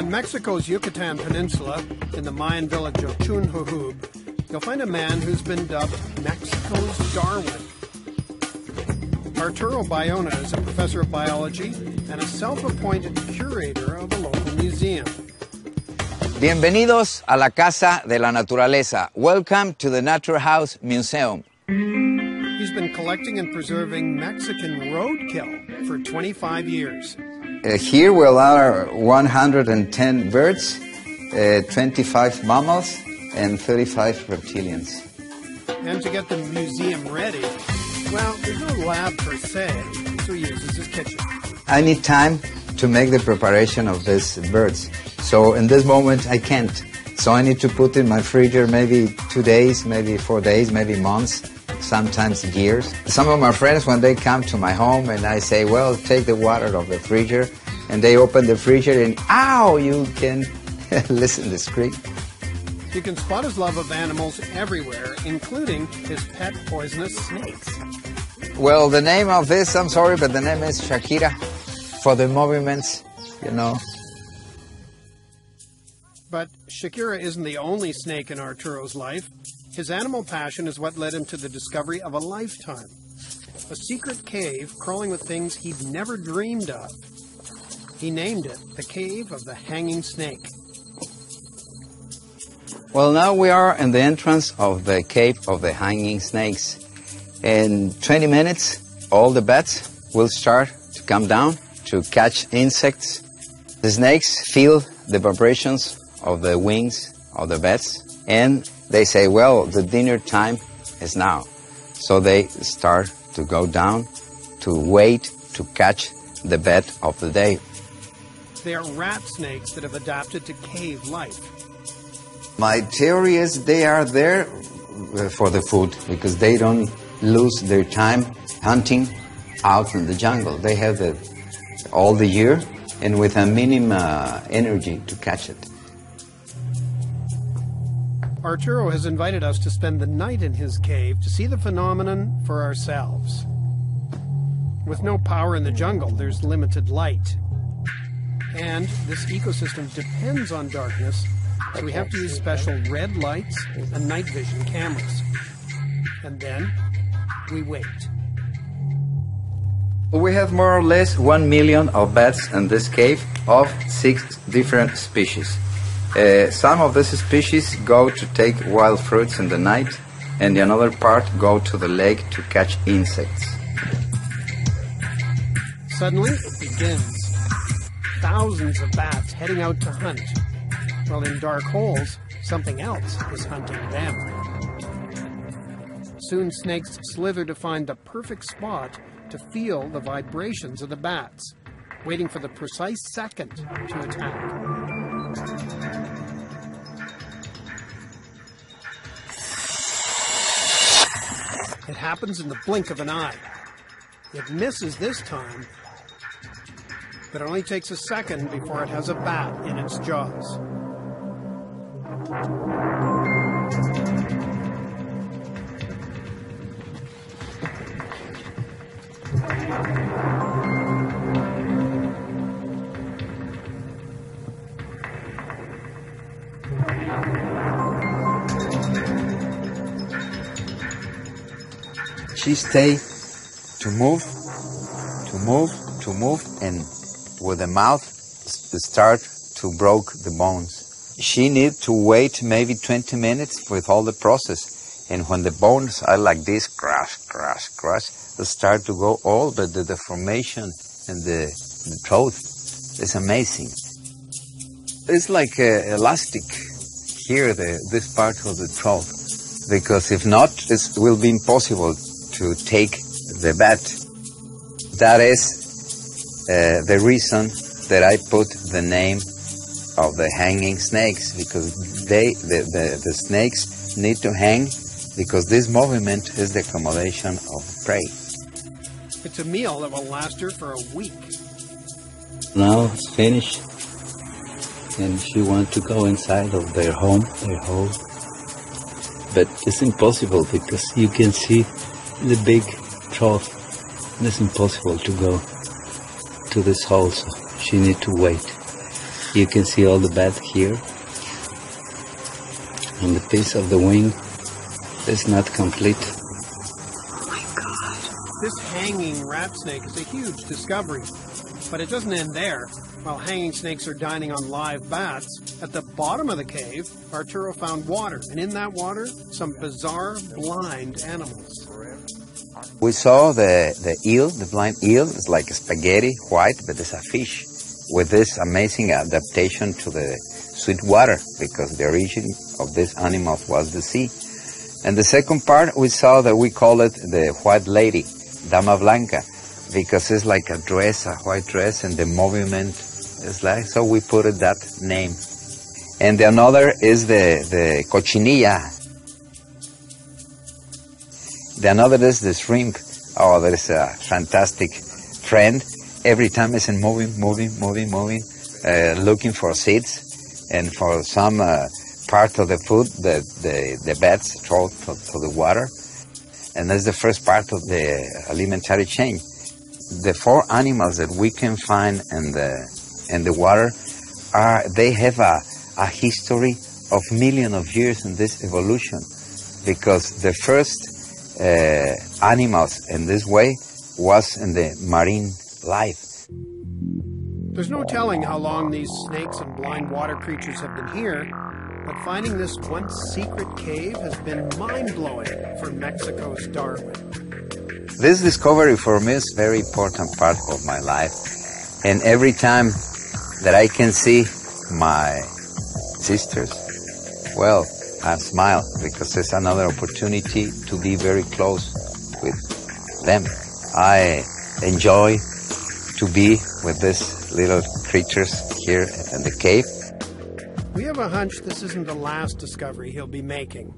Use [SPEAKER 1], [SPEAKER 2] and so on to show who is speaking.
[SPEAKER 1] On Mexico's Yucatan Peninsula, in the Mayan village of Chunhuhub, you'll find a man who's been dubbed Mexico's Darwin. Arturo Bayona is a professor of biology and a self-appointed curator of a local museum.
[SPEAKER 2] Bienvenidos a la Casa de la Naturaleza. Welcome to the Natural House Museum.
[SPEAKER 1] He's been collecting and preserving Mexican roadkill for 25 years.
[SPEAKER 2] Here will are 110 birds, 25 mammals, and 35 reptilians.
[SPEAKER 1] And to get the museum ready, well, there's no lab per se, so he uses his kitchen.
[SPEAKER 2] I need time to make the preparation of these birds. So in this moment, I can't. So I need to put in my freezer maybe 2 days, maybe 4 days, maybe months, sometimes years. Some of my friends, when they come to my home and I say, well, take the water of the freezer, and they open the freezer and, ow, you can listen to the scream.
[SPEAKER 1] You can spot his love of animals everywhere, including his pet poisonous snakes.
[SPEAKER 2] Well, the name of this, I'm sorry, but the name is Shakira, for the movements, you know.
[SPEAKER 1] But Shakira isn't the only snake in Arturo's life. His animal passion is what led him to the discovery of a lifetime. A secret cave crawling with things he'd never dreamed of. He named it the Cave of the Hanging Snake.
[SPEAKER 2] Well, now we are in the entrance of the Cave of the Hanging Snakes. In 20 minutes, all the bats will start to come down to catch insects. The snakes feel the vibrations of the wings of the bats, and they say, well, the dinner time is now. So they start to go down to wait to catch the bat of the day.
[SPEAKER 1] They are rat snakes that have adapted to cave life.
[SPEAKER 2] My theory is they are there for the food because they don't lose their time hunting out in the jungle. They have all the year and with a minimum energy to catch it.
[SPEAKER 1] Arturo has invited us to spend the night in his cave to see the phenomenon for ourselves. With no power in the jungle, there's limited light. And this ecosystem depends on darkness, so we have to use special red lights and night vision cameras. And then we wait.
[SPEAKER 2] We have more or less 1 million of bats in this cave of 6 different species. Some of these species go to take wild fruits in the night, and the another part go to the lake to catch insects.
[SPEAKER 1] Suddenly it begins. Thousands of bats heading out to hunt, while in dark holes, something else is hunting them. Soon snakes slither to find the perfect spot to feel the vibrations of the bats, waiting for the precise second to attack. It happens in the blink of an eye. It misses this time, but it only takes a second before it has a bat in its jaws.
[SPEAKER 2] She stay to move, and with the mouth start to break the bones. She need to wait maybe 20 minutes with all the process. And when the bones are like this, crash, they start to go all, but the deformation and the throat is amazing. It's like elastic here, this part of the throat, because if not, it will be impossible to take the bat. That is the reason that I put the name of the hanging snakes, because the snakes need to hang, because this movement is the accommodation of prey.
[SPEAKER 1] It's a meal that will last her for a week.
[SPEAKER 3] Now it's finished, and she wants to go inside of their home, their hole. But it's impossible because you can see the big trough. It's impossible to go to this hole, so she needs to wait. You can see all the bat here. And the piece of the wing is not complete.
[SPEAKER 1] Oh my God. This hanging rat snake is a huge discovery. But it doesn't end there. While hanging snakes are dining on live bats, at the bottom of the cave, Arturo found water. And in that water, some bizarre blind animals.
[SPEAKER 2] We saw the eel, the blind eel. It's like spaghetti, white, but it's a fish with this amazing adaptation to the sweet water, because the origin of these animals was the sea. And the second part, we saw that we call it the white lady, Dama Blanca, because it's like a dress, a white dress, and the movement is like, so we put it that name. And the another is the cochinilla. The another is the shrimp. Oh, that is a fantastic friend. Every time it's moving, looking for seeds, and for some part of the food that the bats throw to the water. And that's the first part of the alimentary chain. The four animals that we can find in the water they have a history of millions of years in this evolution, because the first animals in this way was in the marine life.
[SPEAKER 1] There's no telling how long these snakes and blind water creatures have been here, but finding this once secret cave has been mind-blowing for Mexico's Darwin.
[SPEAKER 2] This discovery for me is a very important part of my life. And every time that I can see my sisters, well, I smile, because it's another opportunity to be very close with them. I enjoy to be with these little creatures here in the cave.
[SPEAKER 1] We have a hunch this isn't the last discovery he'll be making.